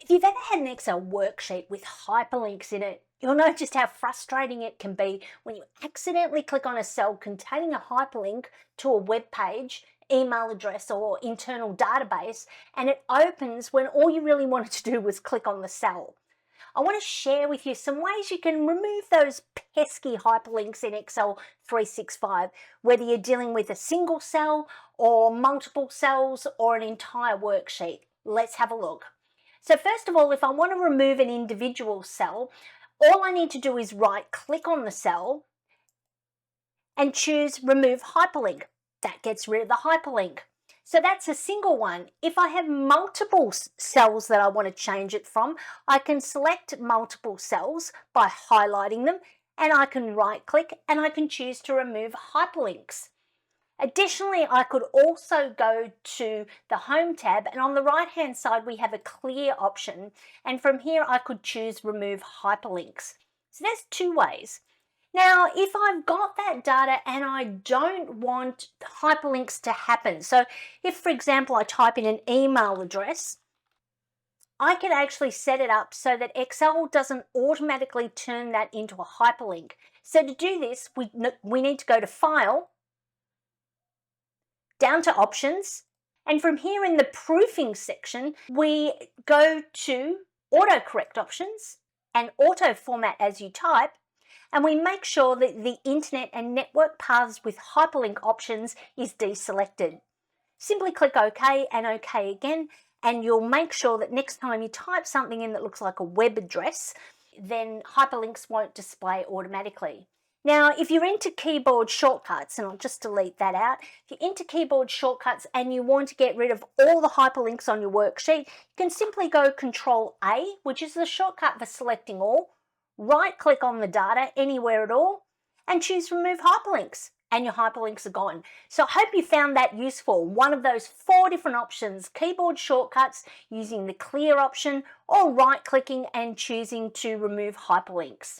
If you've ever had an Excel worksheet with hyperlinks in it, you'll know just how frustrating it can be when you accidentally click on a cell containing a hyperlink to a web page, email address, or internal database, and it opens when all you really wanted to do was click on the cell. I want to share with you some ways you can remove those pesky hyperlinks in Excel 365, whether you're dealing with a single cell or multiple cells or an entire worksheet. Let's have a look. So first of all, if I want to remove an individual cell, all I need to do is right-click on the cell and choose Remove Hyperlink. That gets rid of the hyperlink. So that's a single one. If I have multiple cells that I want to change it from, I can select multiple cells by highlighting them, and I can right-click and I can choose to remove hyperlinks. Additionally, I could also go to the Home tab, and on the right-hand side we have a clear option, and from here I could choose Remove Hyperlinks. So there's two ways. Now, if I've got that data and I don't want hyperlinks to happen, so if, for example, I type in an email address, I can actually set it up so that Excel doesn't automatically turn that into a hyperlink. So to do this, we need to go to File, down to Options, and from here in the Proofing section, we go to Autocorrect Options and Auto Format as you type, and we make sure that the Internet and Network Paths with Hyperlink options is deselected. Simply click OK and OK again, and you'll make sure that next time you type something in that looks like a web address, then hyperlinks won't display automatically. Now, if you're into keyboard shortcuts, and I'll just delete that out, if you're into keyboard shortcuts and you want to get rid of all the hyperlinks on your worksheet, you can simply go Control A, which is the shortcut for selecting all, right-click on the data anywhere at all, and choose Remove Hyperlinks, and your hyperlinks are gone. So I hope you found that useful. One of those 4 different options, keyboard shortcuts, using the clear option, or right-clicking and choosing to remove hyperlinks.